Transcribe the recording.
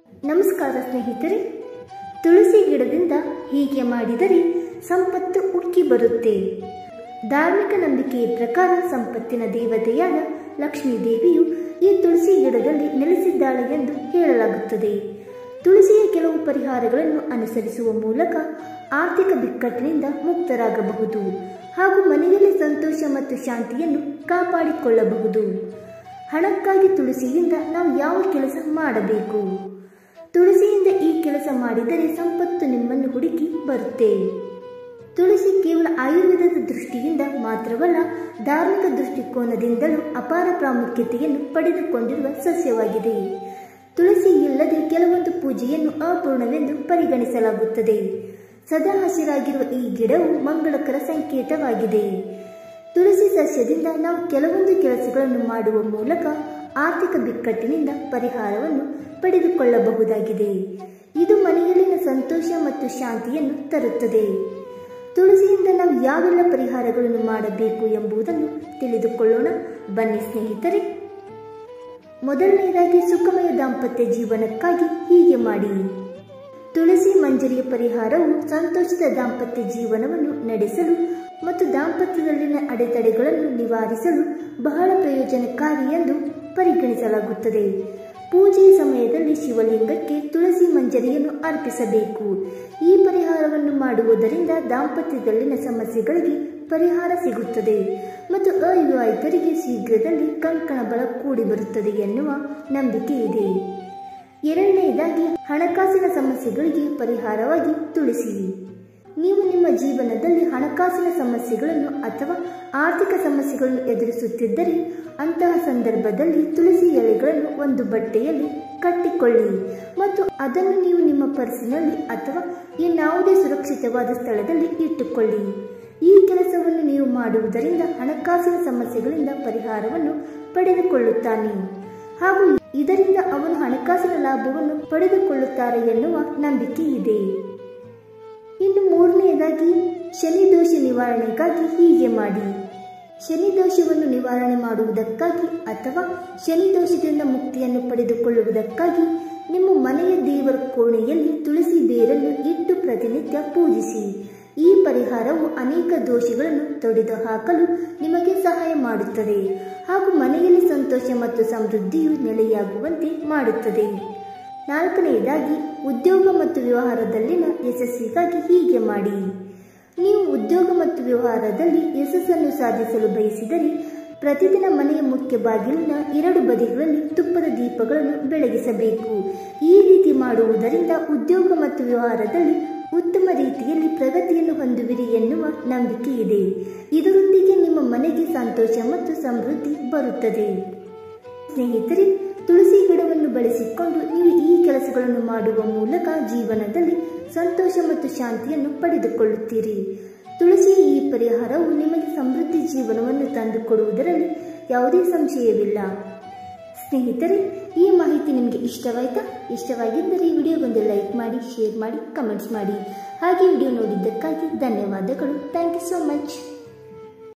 ನಮಸ್ಕಾರ ಸ್ನೇಹಿತರೆ, ತುಳಸಿ ಗಿಡದಿಂದ ಹೀಗೆ ಮಾಡಿದರೆ ಸಂಪತ್ತು ಉಕ್ಕಿ ಬರುತ್ತೆ. ಧಾರ್ಮಿಕ ನಂಬಿಕೆಯ ಪ್ರಕಾರ ಸಂಪತ್ತಿನ ದೇವತೆಯಾದ ಲಕ್ಷ್ಮೀ ದೇವಿಯು ಈ ತುಳಸಿ ಗಿಡದಲ್ಲಿ ನೆಲೆಸಿದ್ದಾಳೆ ಎಂದು ಹೇಳಲಾಗುತ್ತದೆ. ತುಳಸಿಯ ಕೆಲವು ಪರಿಹಾರಗಳನ್ನು ಅನುಸರಿಸುವ ಮೂಲಕ ಆರ್ಥಿಕ ಬಿಕ್ಕಟ್ಟಿನಿಂದ ಮುಕ್ತರಾಗಬಹುದು ಹಾಗೂ ಮನೆಯಲ್ಲಿ ಸಂತೋಷ ಮತ್ತು ಶಾಂತಿಯನ್ನು ಕಾಪಾಡಿಕೊಳ್ಳಬಹುದು. ಹಣಕ್ಕಾಗಿ ತುಳಸಿಯಿಂದ ನಾವು ಯಾವ ಕೆಲಸ ಮಾಡಬೇಕು? ತುಳಸಿಯಿಂದ ಈ ಕೆಲಸ ಮಾಡಿದರೆ ಸಂಪತ್ತು ನಿಮ್ಮನ್ನು ಹುಡುಕಿ ಬರುತ್ತೆ. ತುಳಸಿ ಕೇವಲ ಆಯುರ್ವೇದದ ದೃಷ್ಟಿಯಿಂದ ಮಾತ್ರವಲ್ಲ, ಧಾರ್ಮಿಕ ದೃಷ್ಟಿಕೋನದಿಂದಲೂ ಅಪಾರ ಪ್ರಾಮುಖ್ಯತೆಯನ್ನು ಪಡೆದುಕೊಂಡಿರುವ ಸಸ್ಯವಾಗಿದೆ. ತುಳಸಿ ಇಲ್ಲದೆ ಕೆಲವೊಂದು ಪೂಜೆಯನ್ನು ಅಪೂರ್ಣವೆಂದು ಪರಿಗಣಿಸಲಾಗುತ್ತದೆ. ಸದಾ ಹಸಿರಾಗಿರುವ ಈ ಗಿಡವು ಮಂಗಳಕರ ಸಂಕೇತವಾಗಿದೆ. ತುಳಸಿ ಸಸ್ಯದಿಂದ ನಾವು ಕೆಲವೊಂದು ಕೆಲಸಗಳನ್ನು ಮಾಡುವ ಮೂಲಕ ಆರ್ಥಿಕ ಬಿಕ್ಕಟ್ಟಿನಿಂದ ಪರಿಹಾರವನ್ನು ಪಡೆದುಕೊಳ್ಳಬಹುದಾಗಿದೆ. ಇದು ಮನೆಯಲ್ಲಿನ ಸಂತೋಷ ಮತ್ತು ಶಾಂತಿಯನ್ನು ತರುತ್ತದೆ. ತುಳಸಿಯಿಂದ ನಾವು ಯಾವೆಲ್ಲ ಪರಿಹಾರಗಳನ್ನು ಮಾಡಬೇಕು ಎಂಬುದನ್ನು ತಿಳಿದುಕೊಳ್ಳೋಣ. ಬನ್ನಿ ಸ್ನೇಹಿತರೆ. ಮೊದಲನೆಯದಾಗಿ ಸುಖಮಯ ದಾಂಪತ್ಯ ಜೀವನಕ್ಕಾಗಿ ಹೀಗೆ ಮಾಡಿ. ತುಳಸಿ ಮಂಜರಿಯ ಪರಿಹಾರವು ಸಂತೋಷದ ದಾಂಪತ್ಯ ಜೀವನವನ್ನು ನಡೆಸಲು ಮತ್ತು ದಾಂಪತ್ಯದಲ್ಲಿನ ಅಡೆತಡೆಗಳನ್ನು ನಿವಾರಿಸಲು ಬಹಳ ಪ್ರಯೋಜನಕಾರಿ ಎಂದು ಪರಿಗಣಿಸಲಾಗುತ್ತದೆ. ಪೂಜೆಯ ಸಮಯದಲ್ಲಿ ಶಿವಲಿಂಗಕ್ಕೆ ತುಳಸಿ ಮಂಜರಿಯನ್ನು ಅರ್ಪಿಸಬೇಕು. ಈ ಪರಿಹಾರವನ್ನು ಮಾಡುವುದರಿಂದ ದಾಂಪತ್ಯದಲ್ಲಿನ ಸಮಸ್ಯೆಗಳಿಗೆ ಪರಿಹಾರ ಸಿಗುತ್ತದೆ ಮತ್ತು ಅವಿವಾಹಿತರಿಗೆ ಶೀಘ್ರದಲ್ಲಿ ಕಂಕಣ ಬಲ ಕೂಡಿ ಬರುತ್ತದೆ ಎನ್ನುವ ನಂಬಿಕೆ ಇದೆ. ಎರಡನೆಯದಾಗಿ ಹಣಕಾಸಿನ ಸಮಸ್ಯೆಗಳಿಗೆ ಪರಿಹಾರವಾಗಿ ತುಳಸಿ. ನೀವು ನಿಮ್ಮ ಜೀವನದಲ್ಲಿ ಹಣಕಾಸಿನ ಸಮಸ್ಯೆಗಳನ್ನು ಅಥವಾ ಆರ್ಥಿಕ ಸಮಸ್ಯೆಗಳನ್ನು ಎದುರಿಸುತ್ತಿದ್ದರೆ ಅಂತಹ ಸಂದರ್ಭದಲ್ಲಿ ತುಳಸಿ ಎಲೆಗಳನ್ನು ಒಂದು ಬಟ್ಟೆಯಲ್ಲಿ ಕಟ್ಟಿಕೊಳ್ಳಿ ಮತ್ತು ಅದನ್ನು ನೀವು ನಿಮ್ಮ ಪರ್ಸಿನಲ್ಲಿ ಅಥವಾ ಇನ್ನಾವುದೇ ಸುರಕ್ಷಿತವಾದ ಸ್ಥಳದಲ್ಲಿ ಇಟ್ಟುಕೊಳ್ಳಿ. ಈ ಕೆಲಸವನ್ನು ನೀವು ಮಾಡುವುದರಿಂದ ಹಣಕಾಸಿನ ಸಮಸ್ಯೆಗಳಿಂದ ಪರಿಹಾರವನ್ನು ಪಡೆದುಕೊಳ್ಳುತ್ತಾನೆ ಹಾಗೂ ಇದರಿಂದ ಅವನು ಹಣಕಾಸಿನ ಲಾಭವನ್ನು ಪಡೆದುಕೊಳ್ಳುತ್ತಾರೆ ಎನ್ನುವ ನಂಬಿಕೆ ಇದೆ. ಇನ್ನು ಮೂರನೆಯದಾಗಿ ಶನಿ ದೋಷ ನಿವಾರಣೆಗಾಗಿ ಹೀಗೆ ಮಾಡಿ. ಶನಿ ದೋಷವನ್ನು ನಿವಾರಣೆ ಮಾಡುವುದಕ್ಕಾಗಿ ಅಥವಾ ಶನಿ ದೋಷದಿಂದ ಮುಕ್ತಿಯನ್ನು ಪಡೆದುಕೊಳ್ಳುವುದಕ್ಕಾಗಿ ನಿಮ್ಮ ಮನೆಯ ದೇವರ ಕೋಣೆಯಲ್ಲಿ ತುಳಸಿ ಬೇರನ್ನು ಇಟ್ಟು ಪ್ರತಿನಿತ್ಯ ಪೂಜಿಸಿ. ಈ ಪರಿಹಾರವು ಅನೇಕ ದೋಷಗಳನ್ನು ತೊಡೆದುಹಾಕಲು ನಿಮಗೆ ಸಹಾಯ ಮಾಡುತ್ತದೆ ಹಾಗೂ ಮನೆಯಲ್ಲಿ ಸಂತೋಷ ಮತ್ತು ಸಮೃದ್ಧಿಯು ನೆಲೆಯಾಗುವಂತೆ ಮಾಡುತ್ತದೆ. ನಾಲ್ಕನೆಯದಾಗಿ ಉದ್ಯೋಗ ಮತ್ತು ವ್ಯವಹಾರದಲ್ಲಿನ ಯಶಸ್ಸಿಗಾಗಿ ಹೀಗೆ ಮಾಡಿ. ನೀವು ಉದ್ಯೋಗ ಮತ್ತು ವ್ಯವಹಾರದಲ್ಲಿ ಯಶಸ್ಸನ್ನು ಸಾಧಿಸಲು ಬಯಸಿದರೆ ಪ್ರತಿದಿನ ಮನೆಯ ಮುಖ್ಯ ಬಾಗಿಲಿನ 2 ಬದಿಗಳಲ್ಲಿ ತುಪ್ಪದ ದೀಪಗಳನ್ನು ಬೆಳಗಿಸಬೇಕು. ಈ ರೀತಿ ಮಾಡುವುದರಿಂದ ಉದ್ಯೋಗ ಮತ್ತು ವ್ಯವಹಾರದಲ್ಲಿ ಉತ್ತಮ ರೀತಿಯಲ್ಲಿ ಪ್ರಗತಿಯನ್ನು ಹೊಂದುವಿರಿ ಎನ್ನುವ ನಂಬಿಕೆ ಇದೆ. ಇದರೊಂದಿಗೆ ನಿಮ್ಮ ಮನೆಗೆ ಸಂತೋಷ ಮತ್ತು ಸಮೃದ್ಧಿ ಬರುತ್ತದೆ. ಸ್ನೇಹಿತರೆ, ತುಳಸಿ ಗಿಡವನ್ನು ಬಳಸಿಕೊಂಡು ನೀವು ಈ ಕೆಲಸಗಳನ್ನು ಮಾಡುವ ಮೂಲಕ ಜೀವನದಲ್ಲಿ ಸಂತೋಷ ಮತ್ತು ಶಾಂತಿಯನ್ನು ಪಡೆದುಕೊಳ್ಳುತ್ತೀರಿ. ತುಳಸಿಯ ಈ ಪರಿಹಾರವು ನಿಮಗೆ ಸಮೃದ್ಧಿ ಜೀವನವನ್ನು ತಂದುಕೊಡುವುದರಲ್ಲಿ ಯಾವುದೇ ಸಂಶಯವಿಲ್ಲ. ಸ್ನೇಹಿತರೆ, ಈ ಮಾಹಿತಿ ನಿಮಗೆ ಇಷ್ಟವಾಯಿತಾ? ಇಷ್ಟವಾಗಿದ್ದರೆ ಈ ವಿಡಿಯೋಗೊಂದು ಲೈಕ್ ಮಾಡಿ, ಶೇರ್ ಮಾಡಿ, ಕಮೆಂಟ್ಸ್ ಮಾಡಿ. ಹಾಗೆ ವಿಡಿಯೋ ನೋಡಿದ್ದಕ್ಕಾಗಿ ಧನ್ಯವಾದಗಳು. Thank you so much.